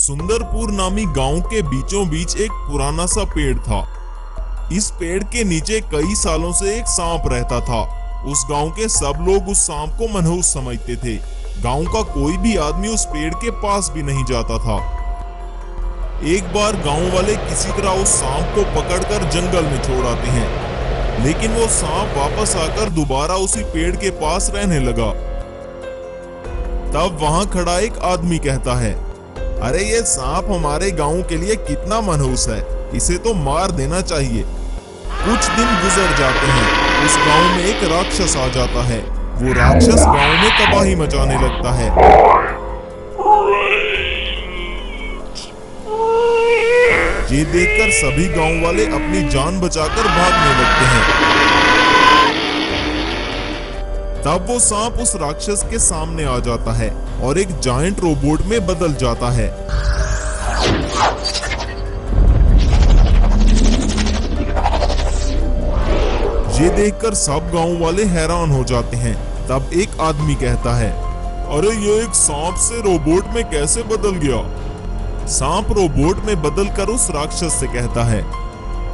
सुंदरपुर नामी गांव के बीचों बीच एक पुराना सा पेड़ था। इस पेड़ के नीचे कई सालों से एक सांप रहता था। उस गांव के सब लोग उस सांप को मनहूस समझते थे। गांव का कोई भी आदमी उस पेड़ के पास भी नहीं जाता था। एक बार गांव वाले किसी तरह उस सांप को पकड़कर जंगल में छोड़ आते हैं, लेकिन वो सांप वापस आकर दोबारा उसी पेड़ के पास रहने लगा। तब वहां खड़ा एक आदमी कहता है, अरे ये सांप हमारे गांव के लिए कितना मनहूस है, इसे तो मार देना चाहिए। कुछ दिन गुजर जाते हैं। उस गांव में एक राक्षस आ जाता है। वो राक्षस गांव में तबाही मचाने लगता है। ये देखकर सभी गांव वाले अपनी जान बचाकर भागने लगते हैं। तब वो सांप उस राक्षस के सामने आ जाता है और एक जायंट रोबोट में बदल जाता है। ये देखकर सब गांव वाले हैरान हो जाते हैं। तब एक आदमी कहता है, अरे ये एक सांप से रोबोट में कैसे बदल गया? सांप रोबोट में बदलकर उस राक्षस से कहता है,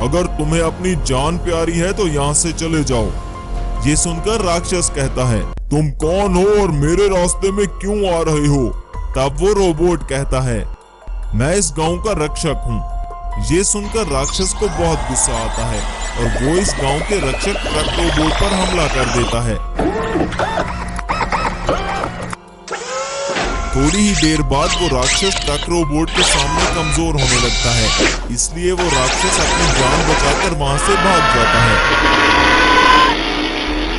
अगर तुम्हें अपनी जान प्यारी है तो यहाँ से चले जाओ। ये सुनकर राक्षस कहता है, तुम कौन हो और मेरे रास्ते में क्यों आ रहे हो? तब वो रोबोट कहता है, मैं इस गांव का रक्षक हूँ। ये सुनकर राक्षस को बहुत गुस्सा आता है और वो इस गांव के रक्षक ट्रक रोबोट पर हमला कर देता है। थोड़ी ही देर बाद वो राक्षस ट्रक रोबोट के सामने कमजोर होने लगता है, इसलिए वो राक्षस अपनी जान बचाकर वहां से भाग जाता है।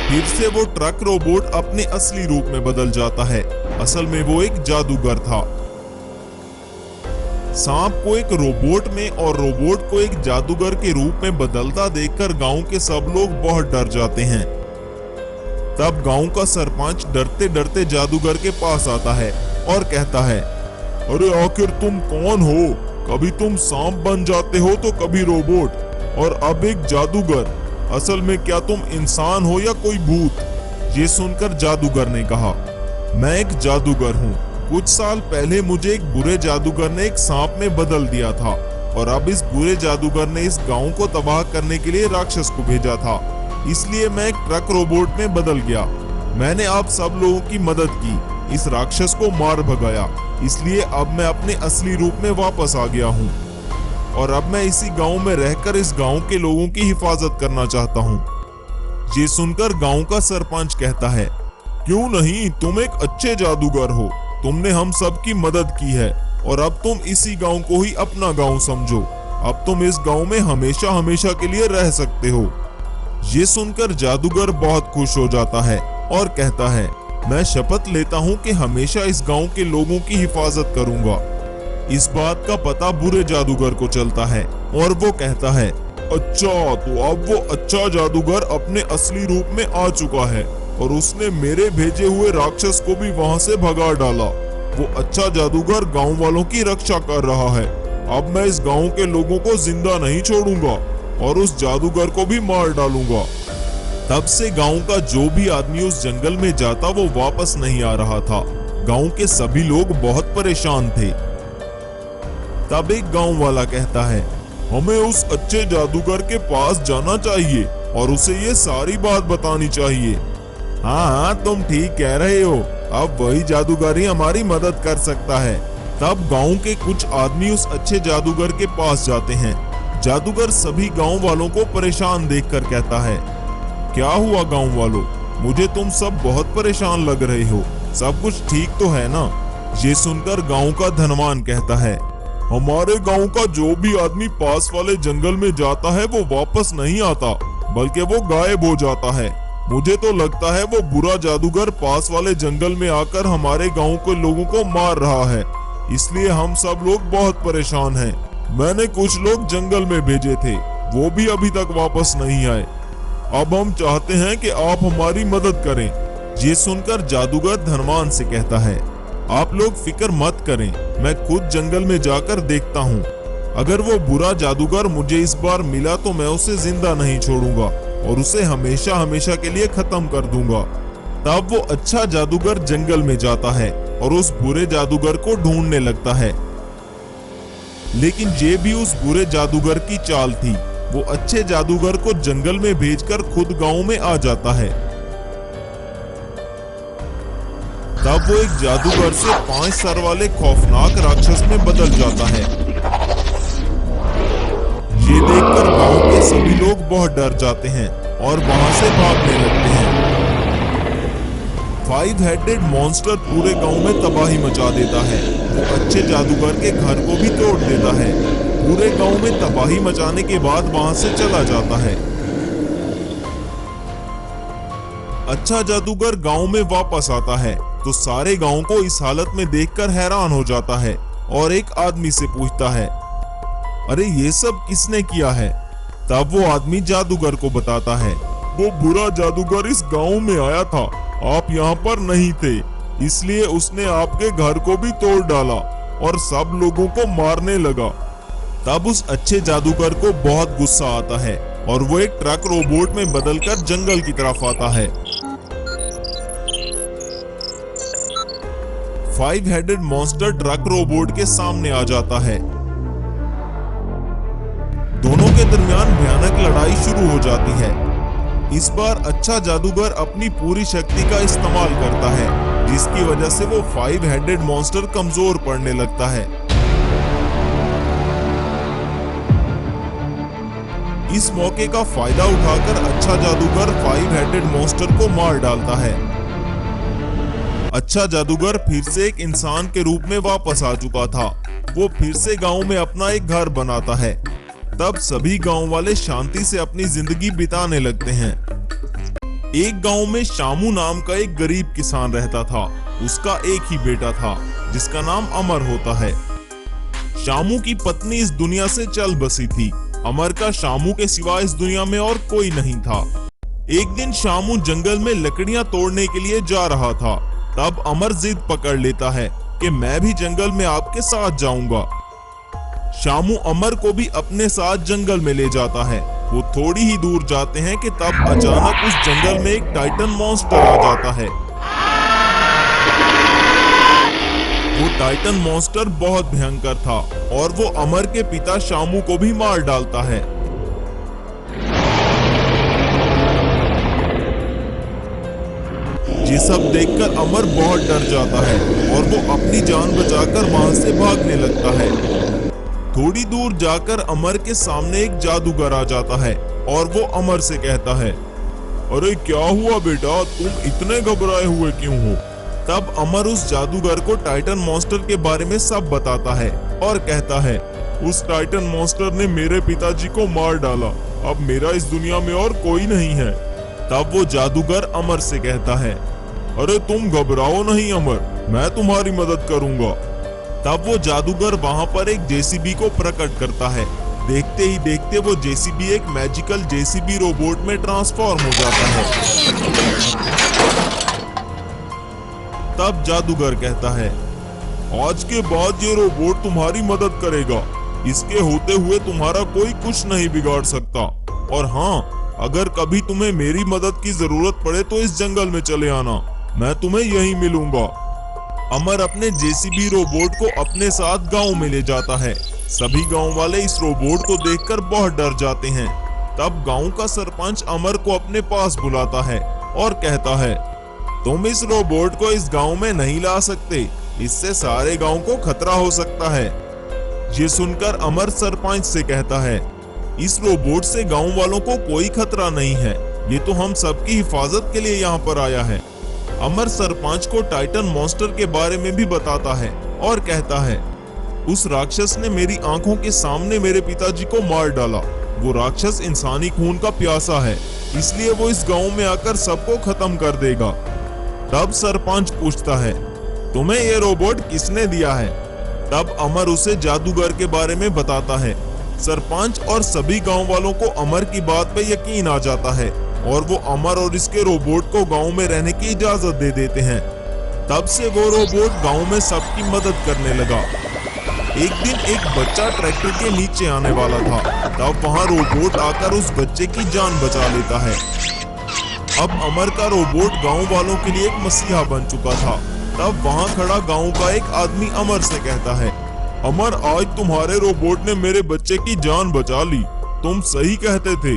फिर से वो ट्रक रोबोट अपने असली रूप में बदल जाता है। असल में वो एक जादूगर था। सांप को एक रोबोट में और रोबोट को एक जादूगर के रूप में बदलता देखकर गांव के सब लोग बहुत डर जाते हैं। तब गांव का सरपंच डरते डरते जादूगर के पास आता है और कहता है, अरे आखिर तुम कौन हो? कभी तुम सांप बन जाते हो तो कभी रोबोट और अब एक जादूगर। असल में क्या तुम इंसान हो या कोई भूत? ये सुनकर जादूगर ने कहा, मैं एक जादूगर हूँ। कुछ साल पहले मुझे एक बुरे जादूगर ने एक सांप में बदल दिया था और अब इस बुरे जादूगर ने इस गांव को तबाह करने के लिए राक्षस को भेजा था, इसलिए मैं एक ट्रक रोबोट में बदल गया। मैंने आप सब लोगों की मदद की, इस राक्षस को मार भगाया, इसलिए अब मैं अपने असली रूप में वापस आ गया हूँ और अब मैं इसी गांव में रहकर इस गांव के लोगों की हिफाजत करना चाहता हूँ। ये सुनकर गांव का सरपंच कहता है, क्यों नहीं, तुम एक अच्छे जादूगर हो, तुमने हम सब की मदद की है और अब तुम इसी गांव को ही अपना गांव समझो। अब तुम इस गांव में हमेशा हमेशा के लिए रह सकते हो। ये सुनकर जादूगर बहुत खुश हो जाता है और कहता है, मैं शपथ लेता हूँ कि हमेशा इस गांव के लोगों की हिफाजत करूंगा। इस बात का पता बुरे जादूगर को चलता है और वो कहता है, अच्छा, तो अब वो अच्छा जादूगर अपने असली रूप में आ चुका है और उसने मेरे भेजे हुए राक्षस को भी वहां से भगा डाला। वो अच्छा जादूगर गांव वालों की रक्षा कर रहा है। अब मैं इस गांव के लोगों को जिंदा नहीं छोड़ूंगा और उस जादूगर को भी मार डालूंगा। तब से गांव का जो भी आदमी उस जंगल में जाता वो वापस नहीं आ रहा था। गांव के सभी लोग बहुत परेशान थे। तब एक गांव वाला कहता है, हमें उस अच्छे जादूगर के पास जाना चाहिए और उसे ये सारी बात बतानी चाहिए। हाँ, तुम ठीक कह रहे हो, अब वही जादूगर ही हमारी मदद कर सकता है। तब गांव के कुछ आदमी उस अच्छे जादूगर के पास जाते हैं। जादूगर सभी गांव वालों को परेशान देखकर कहता है, क्या हुआ गांव वालों, मुझे तुम सब बहुत परेशान लग रहे हो, सब कुछ ठीक तो है ना? ये सुनकर गांव का धनवान कहता है, हमारे गांव का जो भी आदमी पास वाले जंगल में जाता है वो वापस नहीं आता, बल्कि वो गायब हो जाता है। मुझे तो लगता है वो बुरा जादूगर पास वाले जंगल में आकर हमारे गांव के लोगों को मार रहा है, इसलिए हम सब लोग बहुत परेशान हैं। मैंने कुछ लोग जंगल में भेजे थे, वो भी अभी तक वापस नहीं आए। अब हम चाहते हैं कि आप हमारी मदद करें। ये सुनकर जादूगर धनवान से कहता है, आप लोग फिक्र मत करें, मैं खुद जंगल में जाकर देखता हूँ। अगर वो बुरा जादूगर मुझे इस बार मिला तो मैं उसे जिंदा नहीं छोड़ूंगा और उसे हमेशा हमेशा के लिए खत्म कर दूंगा। तब वो अच्छा जादूगर जंगल में जाता है और उस बुरे जादूगर को ढूंढने लगता है। लेकिन ये भी उस बुरे जादूगर की चाल थी। वो अच्छे जादूगर को जंगल में भेजकर खुद गांव में आ जाता है। तब वो एक जादूगर से 5 सर वाले खौफनाक राक्षस में बदल जाता है। ये देखकर गांव के सभी लोग बहुत डर जाते हैं और वहां से भागने लगते हैं। 5 हेडेड मॉन्स्टर पूरे गांव में तबाही मचा देता है। वो अच्छे जादूगर के घर को भी तोड़ देता है। पूरे गांव में तबाही मचाने के बाद वहां से चला जाता है। अच्छा जादूगर गांव में वापस आता है तो सारे गांव को इस हालत में देखकर हैरान हो जाता है और एक आदमी से पूछता है, अरे ये सब किसने किया है? तब वो आदमी जादूगर को बताता है, वो बुरा जादूगर इस गांव में आया था, आप यहाँ पर नहीं थे, इसलिए उसने आपके घर को भी तोड़ डाला और सब लोगों को मारने लगा। तब उस अच्छे जादूगर को बहुत गुस्सा आता है और वो एक ट्रक रोबोट में बदलकर जंगल की तरफ आता है। 5 हेडेड मॉन्स्टर ट्रक रोबोट के सामने आ जाता है। दोनों के दरमियान भयानक लड़ाई शुरू हो जाती है। इस बार अच्छा जादूगर अपनी पूरी शक्ति का इस्तेमाल करता है, जिसकी वजह से वो 5 हेडेड मॉन्स्टर कमजोर पड़ने लगता है। इस मौके का फायदा उठाकर अच्छा जादूगर 5 हेडेड मॉन्स्टर को मार डालता है। अच्छा जादूगर फिर से एक इंसान के रूप में वापस आ चुका था। वो फिर से गांव में अपना एक घर बनाता है। तब सभी गांव वाले शांति से अपनी जिंदगी बिताने लगते हैं। एक गांव में शामू नाम का एक गरीब किसान रहता था। उसका एक ही बेटा था जिसका नाम अमर होता है। शामू की पत्नी इस दुनिया से चल बसी थी। अमर का शामू के सिवा इस दुनिया में और कोई नहीं था। एक दिन शामू जंगल में लकड़ियां तोड़ने के लिए जा रहा था। तब अमर जिद पकड़ लेता है कि मैं भी जंगल में आपके साथ जाऊंगा। शामू अमर को भी अपने साथ जंगल में ले जाता है। वो थोड़ी ही दूर जाते हैं कि तब अचानक उस जंगल में एक टाइटन मॉन्स्टर आ जाता है। वो टाइटन मॉन्स्टर बहुत भयंकर था और वो अमर के पिता शामू को भी मार डालता है। ये सब देखकर अमर बहुत डर जाता है और वो अपनी जान बचाकर वहां से भागने लगता है। थोड़ी दूर जाकर अमर के सामने एक जादूगर आ जाता है और वो अमर से कहता है, अरे क्या हुआ बेटा, तुम इतने घबराए हुए क्यों हो? तब अमर उस जादूगर को टाइटन मॉन्स्टर के बारे में सब बताता है और कहता है, उस टाइटन मॉन्स्टर ने मेरे पिताजी को मार डाला, अब मेरा इस दुनिया में और कोई नहीं है। तब वो जादूगर अमर से कहता है, अरे तुम घबराओ नहीं अमर, मैं तुम्हारी मदद करूंगा। तब वो जादूगर वहां पर एक जेसीबी को प्रकट करता है। देखते ही देखते वो जेसीबी एक मैजिकल जेसीबी रोबोट में ट्रांसफॉर्म हो जाता है। तब जादूगर कहता है, आज के बाद ये रोबोट तुम्हारी मदद करेगा, इसके होते हुए तुम्हारा कोई कुछ नहीं बिगाड़ सकता। और हाँ, अगर कभी तुम्हें मेरी मदद की जरूरत पड़े तो इस जंगल में चले आना, मैं तुम्हें यहीं मिलूंगा। अमर अपने जेसीबी रोबोट को अपने साथ गांव में ले जाता है। सभी गांव वाले इस रोबोट को देखकर बहुत डर जाते हैं। तब गांव का सरपंच अमर को अपने पास बुलाता है और कहता है, तुम इस रोबोट को इस गांव में नहीं ला सकते, इससे सारे गांव को खतरा हो सकता है। ये सुनकर अमर सरपंच से कहता है, इस रोबोट से गांव वालों को कोई खतरा नहीं है, ये तो हम सबकी हिफाजत के लिए यहाँ पर आया है। अमर सरपंच को टाइटन मॉन्स्टर के बारे में भी बताता है और कहता है, उस राक्षस ने मेरी आंखों के सामने मेरे पिताजी को मार डाला। वो राक्षस इंसानी खून का प्यासा है, इसलिए वो इस गांव में आकर सबको खत्म कर देगा। तब सरपंच पूछता है, तुम्हें ये रोबोट किसने दिया है? तब अमर उसे जादूगर के बारे में बताता है। सरपंच और सभी गांव वालों को अमर की बात पे यकीन आ जाता है और वो अमर और इसके रोबोट को गांव में रहने की इजाजत दे देते हैं। तब से वो रोबोट गांव में सबकी मदद करने लगा। एक दिन एक बच्चा ट्रैक्टर के नीचे आने वाला था। तब वहां रोबोट आकर उस बच्चे की जान बचा लेता है। अब अमर का रोबोट गांव वालों के लिए एक मसीहा बन चुका था। तब वहां खड़ा गांव का एक आदमी अमर से कहता है, अमर, आज तुम्हारे रोबोट ने मेरे बच्चे की जान बचा ली। तुम सही कहते थे,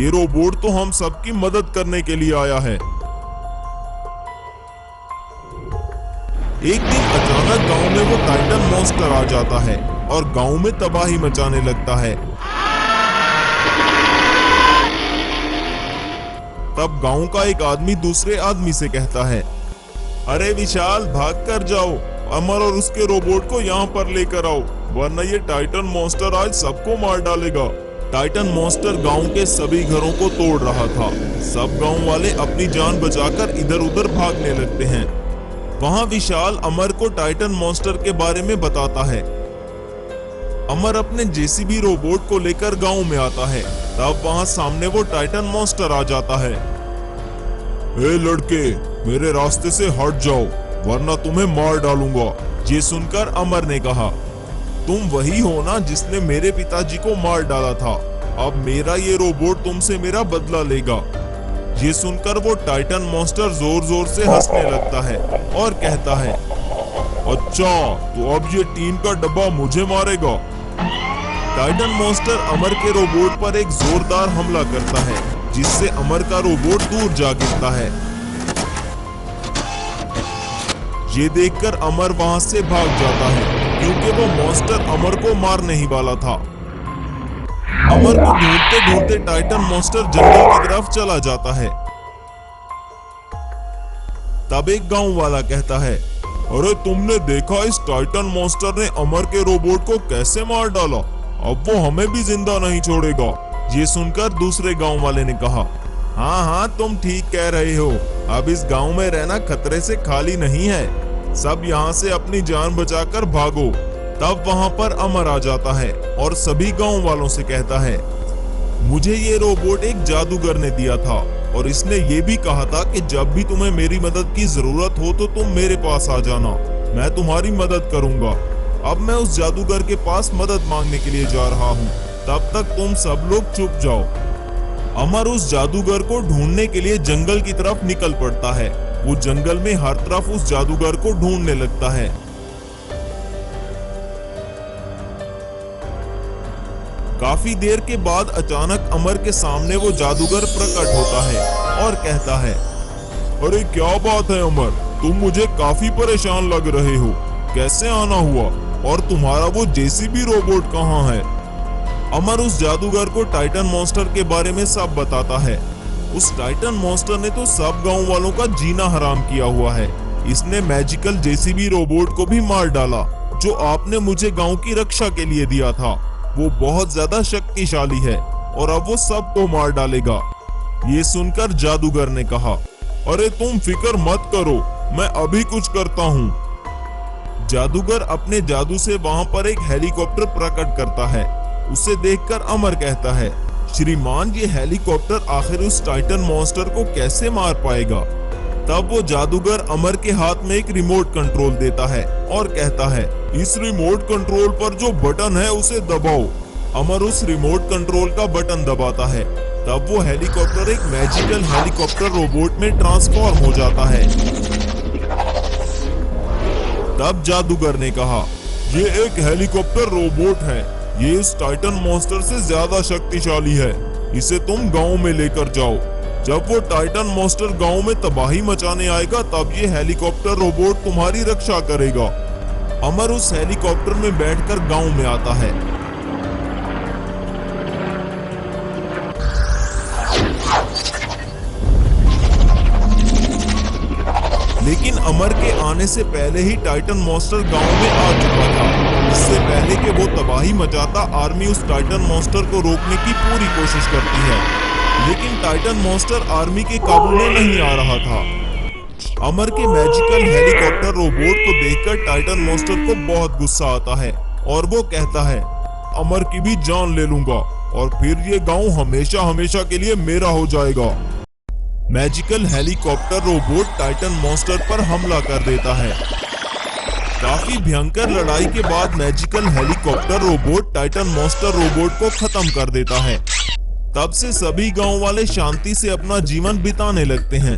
ये रोबोट तो हम सबकी मदद करने के लिए आया है। एक दिन अचानक गांव में वो टाइटन मॉन्स्टर आ जाता है और गांव में तबाही मचाने लगता है। तब गांव का एक आदमी दूसरे आदमी से कहता है, अरे विशाल, भाग कर जाओ, अमर और उसके रोबोट को यहाँ पर लेकर आओ, वरना ये टाइटन मॉन्स्टर आज सबको मार डालेगा। टाइटन मॉन्स्टर गांव के सभी घरों को तोड़ रहा था। सब गांव वाले अपनी जान बचाकर इधर उधर भागने लगते हैं। वहां विशाल अमर को टाइटन मॉन्स्टर के बारे में बताता है। अमर अपने जेसीबी रोबोट को लेकर गांव में आता है। तब वहां सामने वो टाइटन मॉन्स्टर आ जाता है। ए लड़के, मेरे रास्ते से हट जाओ, वरना तुम्हें मार डालूंगा। ये सुनकर अमर ने कहा, तुम वही हो ना जिसने मेरे पिताजी को मार डाला था। अब मेरा ये रोबोट तुमसे मेरा बदला लेगा। ये सुनकर वो टाइटन मॉन्स्टर जोर जोर से हंसने लगता है और कहता है, अच्छा, तो अब ये टीन का डब्बा मुझे मारेगा। टाइटन मॉन्स्टर अमर के रोबोट पर एक जोरदार हमला करता है, जिससे अमर का रोबोट दूर जा गिरता है। ये देखकर अमर वहां से भाग जाता है, क्योंकि वो मॉन्स्टर अमर को मारने ही वाला था। अमर को ढूंढते ढूंढते टाइटन मॉन्स्टर जंगल की तरफ चला जाता है। तब एक गांव वाला कहता है, अरे तुमने देखा इस टाइटन मॉन्स्टर ने अमर के रोबोट को कैसे मार डाला? अब वो हमें भी जिंदा नहीं छोड़ेगा। ये सुनकर दूसरे गांव वाले ने कहा, हाँ हाँ, तुम ठीक कह रहे हो। अब इस गांव में रहना खतरे से खाली नहीं है। सब यहाँ से अपनी जान बचाकर भागो। तब वहाँ पर अमर आ जाता है और सभी गांव वालों से कहता है, मुझे ये रोबोट एक जादूगर ने दिया था और इसने ये भी कहा था कि जब भी तुम्हें मेरी मदद की जरूरत हो तो तुम मेरे पास आ जाना, मैं तुम्हारी मदद करूंगा। अब मैं उस जादूगर के पास मदद मांगने के लिए जा रहा हूँ, तब तक तुम सब लोग चुप जाओ। अमर उस जादूगर को ढूंढने के लिए जंगल की तरफ निकल पड़ता है। वो जंगल में हर तरफ उस जादूगर को ढूंढने लगता है। काफी देर के बाद अचानक अमर के सामने वो जादूगर प्रकट होता है और कहता है, अरे क्या बात है अमर, तुम मुझे काफी परेशान लग रहे हो। कैसे आना हुआ और तुम्हारा वो जेसीबी रोबोट कहाँ है? अमर उस जादूगर को टाइटन मॉन्स्टर के बारे में सब बताता है। उस टाइटन मॉन्स्टर ने तो सब गांव वालों का जीना हराम किया हुआ है। इसने मैजिकल जेसीबी रोबोट को भी मार डाला, जो आपने मुझे गांव की रक्षा के लिए दिया था। वो बहुत ज्यादा शक्तिशाली है और अब वो सबको मार डालेगा। ये सुनकर जादूगर ने कहा, अरे तुम फिक्र मत करो, मैं अभी कुछ करता हूँ। जादूगर अपने जादू से वहां पर एक हेलीकॉप्टर प्रकट करता है। उसे देखकर अमर कहता है, श्रीमान, ये हेलीकॉप्टर आखिर उस टाइटन मॉन्स्टर को कैसे मार पाएगा? तब वो जादूगर अमर के हाथ में एक रिमोट कंट्रोल देता है और कहता है, इस रिमोट कंट्रोल पर जो बटन है उसे दबाओ। अमर उस रिमोट कंट्रोल का बटन दबाता है। तब वो हेलीकॉप्टर एक मैजिकल हेलीकॉप्टर रोबोट में ट्रांसफॉर्म हो जाता है। तब जादूगर ने कहा, ये एक हेलीकॉप्टर रोबोट है। ये इस टाइटन मॉन्स्टर से ज्यादा शक्तिशाली है। इसे तुम गांव में लेकर जाओ। जब वो टाइटन मॉन्स्टर गांव में तबाही मचाने आएगा, तब ये हेलीकॉप्टर रोबोट तुम्हारी रक्षा करेगा। अमर उस हेलीकॉप्टर में बैठकर गांव में आता है। लेकिन अमर के आने से पहले ही टाइटन मॉन्स्टर गांव में आ चुका था। इससे पहले कि वो तबाही मचाता, आर्मी उस टाइटन मॉन्स्टर को रोकने की पूरी कोशिश करती है, लेकिन टाइटन मॉन्स्टर आर्मी के काबू में नहीं आ रहा था। अमर के मैजिकल हेलीकॉप्टर रोबोट को देखकर टाइटन मॉन्स्टर को बहुत गुस्सा आता है और वो कहता है, अमर की भी जान ले लूंगा और फिर ये गांव हमेशा हमेशा के लिए मेरा हो जाएगा। Magical helicopter robot Titan monster पर हमला कर देता है। काफी भयंकर लड़ाई के बाद magical helicopter robot Titan monster robot को खत्म कर देता है। तब से सभी गांव वाले शांति से अपना जीवन बिताने लगते हैं।